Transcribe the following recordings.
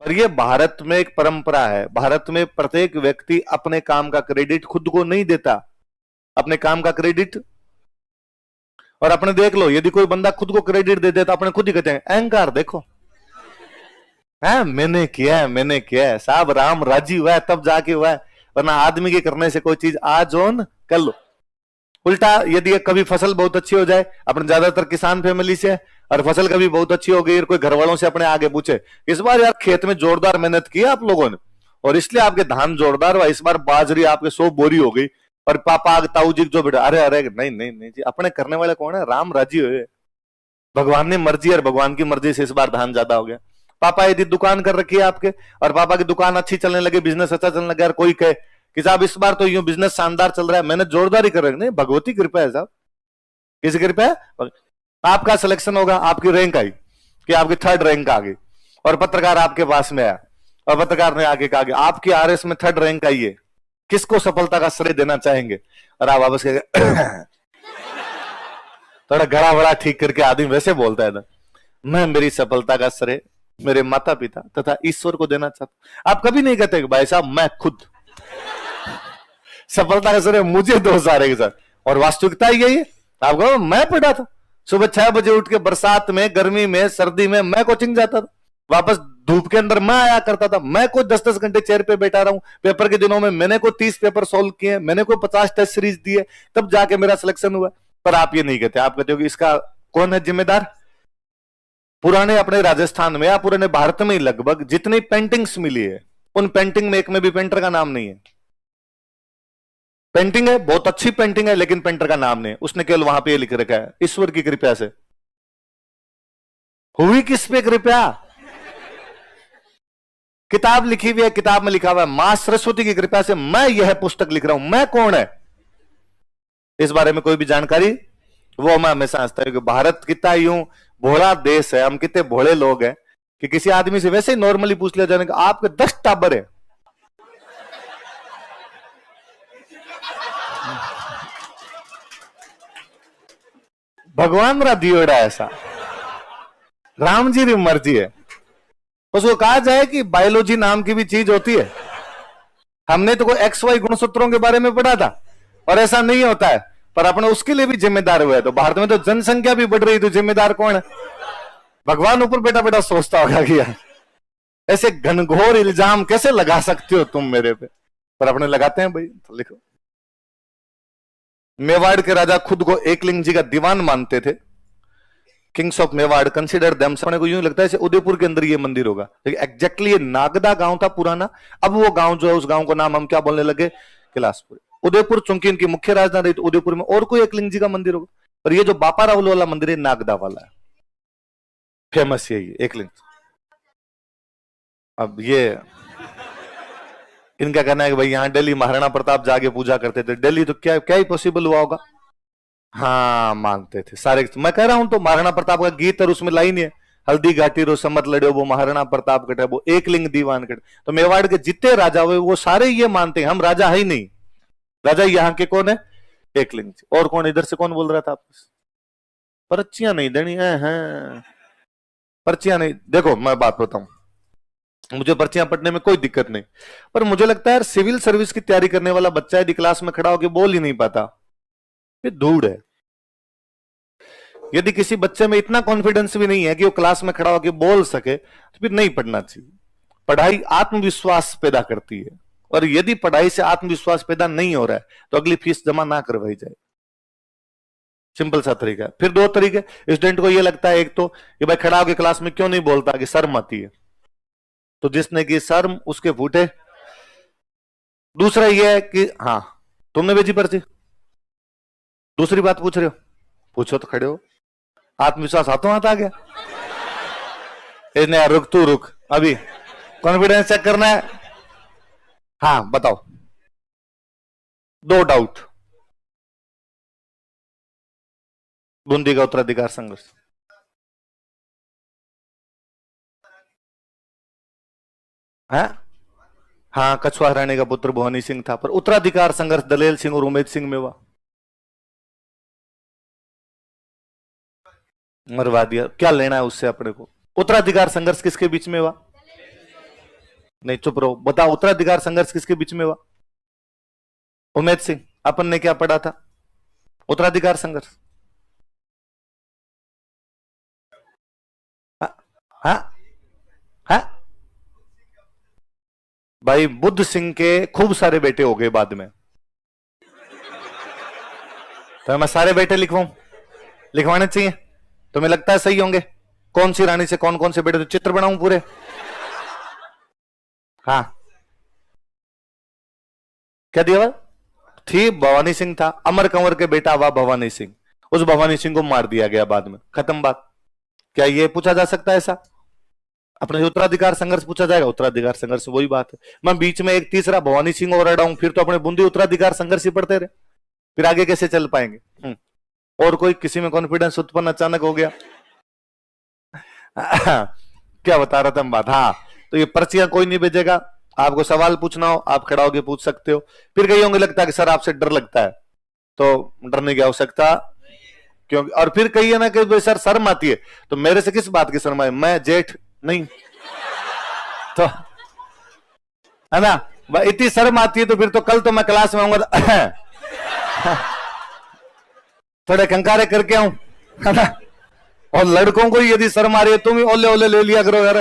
और ये भारत में एक परंपरा है, भारत में प्रत्येक व्यक्ति अपने काम का क्रेडिट खुद को नहीं देता, अपने काम का क्रेडिट। और अपने देख लो, यदि कोई बंदा खुद को क्रेडिट दे देता, अपने खुद ही कहते हैं अहंकार देखो है, मैंने किया है साहब, राम राजी हुआ है तब जाके हुआ है, वरना आदमी के करने से कोई चीज आज ऑन कर लो। उल्टा यदि कभी फसल बहुत अच्छी हो जाए, अपने ज्यादातर किसान फैमिली से, और फसल कभी बहुत अच्छी हो गई और कोई घर वालों से अपने आगे पूछे, इस बार यार खेत में जोरदार मेहनत की आप लोगों ने और इसलिए आपके धान जोरदार हुआ, इस बार बाजरी आपके 100 बोरी हो गई, और पापा ताऊ जी जो बेटा, अरे अरे नहीं नहीं नहीं जी, अपने करने वाले कौन है, राम राजी हुए, भगवान ने मर्जी और भगवान की मर्जी से इस बार धान ज्यादा हो गया। पापा यदि दुकान कर रखी है आपके और पापा की दुकान अच्छी चलने लगे, बिजनेस अच्छा चलने लगा, और कोई कहे कि साहब इस बार तो यूं बिजनेस शानदार चल रहा है, मैंने जोरदार ही कर रखी, नहीं भगवती कृपा है साहब, किसी कृपा है। आपका सिलेक्शन होगा, आपकी रैंक आई कि आपकी 3rd रैंक आ गई, और पत्रकार आपके पास में आया और पत्रकार ने आगे कहा आपकी आरएस में 3rd रैंक आई है, किसको सफलता का श्रेय देना चाहेंगे, और आप वापस थोड़ा गड़ा बड़ा ठीक करके आदमी वैसे बोलता है ना, मैं मेरी सफलता का श्रेय मेरे माता पिता तथा ईश्वर को देना चाहता। आप कभी नहीं कहते कि भाई साहब मैं खुद सफलता का श्रेय मुझे दो सारे के साथ, और वास्तविकता यही है। आप कहो मैं पढ़ा था सुबह 6 बजे उठ के, बरसात में, गर्मी में, सर्दी में मैं कोचिंग जाता था, वापस धूप के अंदर मैं आया करता था, मैं कोई 10-10 घंटे चेयर पे बैठा रहा हूं, पेपर के दिनों में मैंने कोई 30 पेपर सोल्व किए, मैंने कोई 50 टेस्ट सीरीज दिए, तब जाके मेरा सिलेक्शन हुआ। पर आप ये नहीं कहते, आप कहते हो कि इसका कौन है जिम्मेदार। पुराने अपने राजस्थान में या पुराने भारत में लगभग जितनी पेंटिंग्स मिली है, उन पेंटिंग में एक में भी पेंटर का नाम नहीं है। पेंटिंग है, बहुत अच्छी पेंटिंग है, लेकिन पेंटर का नाम नहीं है, उसने केवल वहां पे लिख रखा है ईश्वर की कृपा से। हुई किस पे कृपा, किताब लिखी हुई है, किताब में लिखा हुआ है मां सरस्वती की कृपा से मैं यह पुस्तक लिख रहा हूं, मैं कौन है इस बारे में कोई भी जानकारी, वो मैं हमेशा समझता हूं कि भारत कितना यूं भोला देश है, हम कितने भोले लोग हैं कि किसी आदमी से वैसे ही नॉर्मली पूछ लिया जाने का आपके 10 टाबर है, भगवान रा दियोड़ा ऐसा, राम जी की मर्जी है। उसको कहा जाए कि बायोलॉजी नाम की भी चीज होती है, हमने तो कोई XY गुणसूत्रों के बारे में पढ़ा था, और ऐसा नहीं होता है, पर अपने उसके लिए भी जिम्मेदार हुए। तो भारत में तो जनसंख्या भी बढ़ रही, तो जिम्मेदार कौन है, भगवान ऊपर बेटा बेटा सोचता होगा कि यार ऐसे घनघोर इल्जाम कैसे लगा सकते हो तुम मेरे पे, पर अपने लगाते हैं भाई। तो लिखो, मेवाड़ के राजा खुद को एकलिंग जी का दीवान मानते थे, Kings of Mewar consider them, अपने को यूं लगता है उदयपुर के अंदर ये मंदिर होगा, लेकिन एग्जैक्टली ये नागदा गांव था पुराना, अब वो गांव जो है उस गांव का नाम हम क्या बोलने लगे, कैलाशपुर। उदयपुर चूंकि इनकी मुख्य राजधानी, तो उदयपुर में और कोई एकलिंग जी का मंदिर होगा, पर ये जो बापा राहुल वाला मंदिर है नागदा वाला है, फेमस यही एकलिंग। अब ये इनका कहना है कि भाई यहाँ दिल्ली महाराणा प्रताप जाके पूजा करते थे, दिल्ली तो क्या क्या ही पॉसिबल हुआ होगा, हाँ मानते थे सारे। मैं कह रहा हूं तो महाराणा प्रताप का गीत और उसमें लाइन है, हल्दी घाटी रो समत लड़ो वो महाराणा प्रताप कटे वो एकलिंग दीवान कटे। तो मेवाड़ के जितने राजा हुए वो सारे ये मानते हैं हम राजा है ही नहीं, राजा यहाँ के कौन है, एकलिंग। और कौन इधर से कौन बोल रहा था आपस, पर्चियां नहीं देनी है, पर्चियां नहीं, देखो मैं बात बताऊं, मुझे पर्चियां पढ़ने में कोई दिक्कत नहीं, पर मुझे लगता है सिविल सर्विस की तैयारी करने वाला बच्चा यदि क्लास में खड़ा होकर बोल ही नहीं पाता, ये धूड़ है। यदि किसी बच्चे में इतना कॉन्फिडेंस भी नहीं है कि वो क्लास में खड़ा होकर बोल सके, तो फिर नहीं पढ़ना चाहिए। पढ़ाई आत्मविश्वास पैदा करती है, और यदि पढ़ाई से आत्मविश्वास पैदा नहीं हो रहा है तो अगली फीस जमा ना करवाई जाए, सिंपल सा तरीका है। फिर 2 तरीके, स्टूडेंट को यह लगता है, एक तो कि भाई खड़ा होकर क्लास में क्यों नहीं बोलता, कि शर्म आती है, तो जिसने की शर्म उसके फूटे। दूसरा यह है कि हाँ तुमने भेजी पर्ची, दूसरी बात पूछ रहे हो, पूछो तो खड़े हो, आत्मविश्वास हाथों हाथ आ गया, इतने रुक तू रुक, अभी कॉन्फिडेंस चेक करना है। हाँ बताओ, 2 डाउट, बूंदी का उत्तराधिकार संघर्ष, है हाँ कछुआ रानी का पुत्र भवानी सिंह था, पर उत्तराधिकार संघर्ष दलेल सिंह और उमेद सिंह में हुआ, मरवा दिया, क्या लेना है उससे अपने को। उत्तराधिकार संघर्ष किसके बीच में हुआ, नहीं चुप रहो, बताओ उत्तराधिकार संघर्ष किसके बीच में हुआ? उमेद सिंह, अपन ने क्या पढ़ा था? उत्तराधिकार संघर्ष। हाँ हाँ भाई, बुद्ध सिंह के खूब सारे बेटे हो गए बाद में, तो मैं सारे बेटे लिखवाऊं? लिखवाने चाहिए? तुम्हें लगता है सही होंगे? कौन सी रानी से कौन कौन से बेटे, तो चित्र बनाऊं पूरे? हाँ, क्या दिया? थी भवानी सिंह था, अमर कंवर के बेटा हुआ भवानी सिंह, उस भवानी सिंह को मार दिया गया बाद में, खत्म बात। क्या ये पूछा जा सकता है ऐसा? अपने उत्तराधिकार संघर्ष पूछा जाएगा? उत्तराधिकार संघर्ष वही बात है। मैं बीच में एक तीसरा भवानी सिंह और अड़ाऊं, फिर तो अपने बूंदी उत्तराधिकार संघर्ष ही पढ़ते रहे, फिर आगे कैसे चल पाएंगे? और कोई किसी में कॉन्फिडेंस उत्पन्न अचानक हो गया। क्या बता रहा था हम बात? हाँ, तो ये पर्चियां कोई नहीं भेजेगा, आपको सवाल पूछना हो आप खड़ा होकर पूछ सकते हो। फिर कई होंगे लगता है कि सर आपसे डर लगता है, तो डरने की आवश्यकता क्योंकि, और फिर कही है ना कि सर शर्म आती है, तो मेरे से किस बात की शर्म आए? मैं जेठ नहीं तो, है ना, इतनी शर्म आती है तो फिर तो कल तो मैं क्लास में आऊंगा थोड़े कंकारे करके आऊं, है ना। और लड़कों को यदि शर्म आ रही है, तुम ही ओले ओले ले लिया करो यार,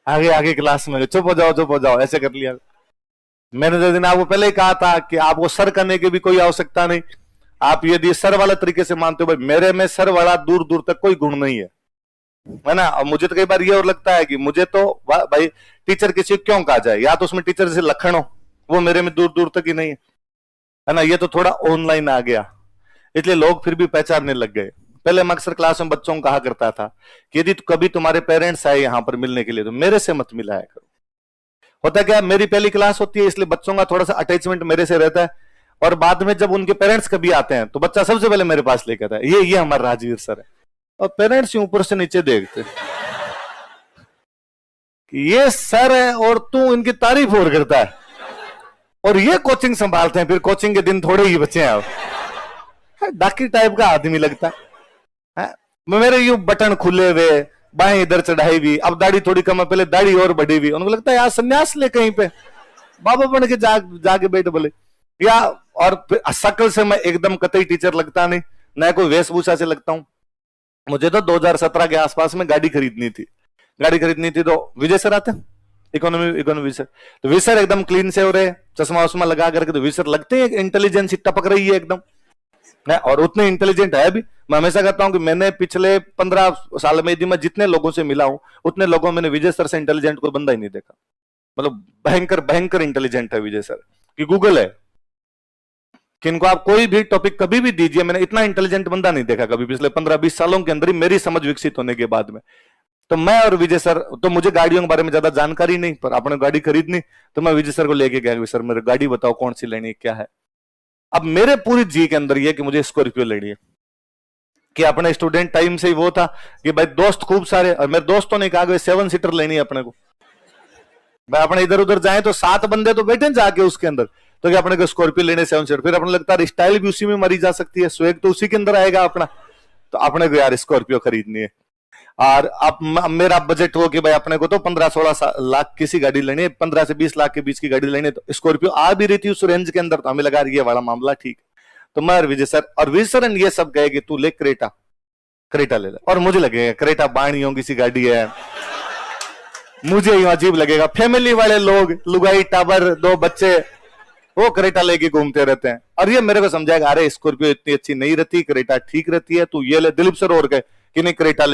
आगे आगे क्लास में चुप हो जाओ, ऐसे कर लिया। मैंने जो दिन आपको पहले ही कहा था कि आपको सर करने की भी कोई आवश्यकता नहीं, आप यदि सर वाला तरीके से मानते हो, भाई मेरे में सर वाला दूर दूर तक कोई गुण नहीं है ना। और मुझे तो कई बार ये और लगता है कि मुझे तो भाई टीचर किसी को क्यों कहा जाए, या तो उसमें टीचर से लक्षण हो, वो मेरे में दूर दूर तक ही नहीं है ना। ये तो थोड़ा ऑनलाइन आ गया, इसलिए लोग फिर भी पहचानने लग गए। पहले मैं अक्सर क्लास में बच्चों को कहा करता था कि यदि कभी तुम्हारे पेरेंट्स आए यहां पर मिलने के लिए तो मेरे से मत मिलाया करो। होता क्या, मेरी पहली क्लास होती है इसलिए बच्चों का थोड़ा सा अटैचमेंट मेरे से रहता है, और बाद में जब उनके पेरेंट्स कभी आते हैं तो बच्चा सबसे पहले मेरे पास लेकर आता है, ये हमारा राजवीर सर है। और पेरेंट्स ऊपर से नीचे देखते कि ये सर है और तू इनकी तारीफ और करता है, और ये कोचिंग संभालते हैं, फिर कोचिंग के दिन थोड़े ही बच्चे हैं, डाकी टाइप का आदमी लगता है। मेरे यू बटन खुले हुए, बाएं इधर चढ़ाई हुई, अब दाढ़ी थोड़ी कम है, पहले दाढ़ी और बढ़ी हुई, उनको लगता है यार संन्यास ले कहीं पे, बाबा बन के जाके बैठ बोले या। और शक्ल से मैं एकदम कतई टीचर लगता नहीं, न कोई वेशभूषा से लगता हूं। मुझे तो 2017 के आसपास में गाड़ी खरीदनी थी तो विजय सर आते हैं, इकोनॉमी विजय, तो विजय सर एकदम क्लीन से हो रहे, चश्मा वश्मा लगा करके, तो विजय सर लगते हैं इंटेलिजेंस टपक रही है एकदम, और उतने इंटेलिजेंट है भी। मैं हमेशा कहता हूं कि मैंने पिछले 15 साल में यदि मैं जितने लोगों से मिला हूं उतने लोगों में मैंने विजय सर से इंटेलिजेंट कोई बंदा ही नहीं देखा। मतलब भयंकर इंटेलिजेंट है विजय सर, कि गूगल है कि इनको आप कोई भी टॉपिक कभी भी दीजिए, मैंने इतना इंटेलिजेंट बंदा नहीं देखा कभी पिछले 15-20 सालों के अंदर ही, मेरी समझ विकसित होने के बाद में। तो मैं और विजय सर, तो मुझे गाड़ियों के बारे में ज्यादा जानकारी नहीं, पर आपने गाड़ी खरीदनी तो मैं विजय सर को लेके गया, सर मेरे गाड़ी बताओ कौन सी लेनी है, क्या है। अब मेरे पूरी जी के अंदर ये कि मुझे स्कॉर्पियो लेनी है, कि अपने स्टूडेंट टाइम से ही वो था कि भाई दोस्त खूब सारे, और मेरे दोस्तों ने कहा कि 7 सीटर लेनी है अपने को, भाई अपने इधर उधर जाए तो 7 बंदे तो बैठे जाके उसके अंदर, तो क्या अपने को स्कॉर्पियो लेने 7 सीटर, फिर अपने लगता है स्टाइल भी उसी में मरी जा सकती है, स्वेग तो उसी के अंदर आएगा अपना, तो अपने को यार स्कॉर्पियो खरीदनी है। और अब मेरा बजट हो कि भाई अपने को तो 15-16 लाख की सी गाड़ी लेनी है, 15 से 20 लाख के बीच की गाड़ी लेनी है, तो स्कॉर्पियो आ भी रही थी उस रेंज के अंदर, तो हमें लगा ये वाला मामला ठीक। तो मैं और विजय सर ये सब गए कि तू ले क्रेटा ले ले, और मुझे लगेगा क्रेटा बाणियों की सी गाड़ी है, मुझे यूं अजीब लगेगा। फैमिली वाले लोग, लुगाई टाबर 2 बच्चे, वो क्रेटा लेके घूमते रहते हैं, और ये मेरे को समझाएगा अरे स्कॉर्पियो इतनी अच्छी नहीं रहती, क्रेटा ठीक रहती है, तू ये ले। दिलीप सर और गए कि नहीं क्रेटा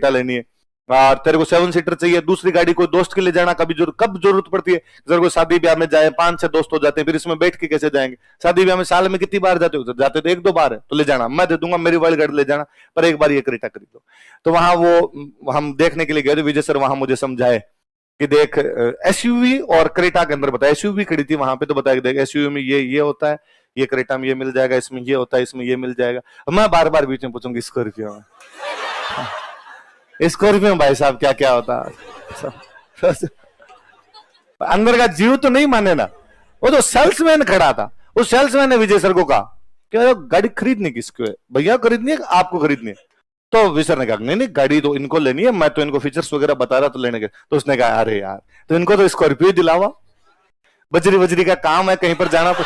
लेनी है, और तेरे को 7 सीटर चाहिए, दूसरी गाड़ी कोई दोस्त के लिए जाना कब जरूरत पड़ती है, जब कोई शादी ब्याह में जाए 5-6 दोस्त हो जाते हैं, फिर इसमें बैठ के कैसे जाएंगे, शादी ब्याह में साल में कितनी बार जाते हो, जाते तो 1-2 बार है, तो ले जाना, मैं दे दूंगा मेरी वाली गाड़ी ले जाना, पर एक बार ये क्रेटा खरीदो। तो वहां वो हम देखने के लिए गए, विजय सर वहां मुझे समझाए कि देख एसयूवी और क्रेटा के अंदर बताया, एसयूवी खड़ी थी वहां पे, तो बताया देख एसयूवी में ये होता है, ये क्रेटा में ये मिल जाएगा, इसमें ये होता है, इसमें ये मिल जाएगा। मैं बार बार बीच में पूछूंगी स्कॉर्पियो भाई साहब क्या क्या होता है, अंदर का जीव तो नहीं माने ना। वो तो सेल्समैन खड़ा था, उस सेल्समैन ने विजय सर को कहा कि गाड़ी खरीदनी किसको है भैया, खरीदनी है आपको खरीदनी है, तो विसर ने कहा नहीं नहीं गाड़ी तो इनको लेनी है, मैं तो इनको फीचर्स वगैरह बता रहा तो लेने के। तो उसने कहा अरे यार तो इनको तो स्कॉर्पियो दिलावा, बजरी बजरी का काम है, कहीं पर जाना तो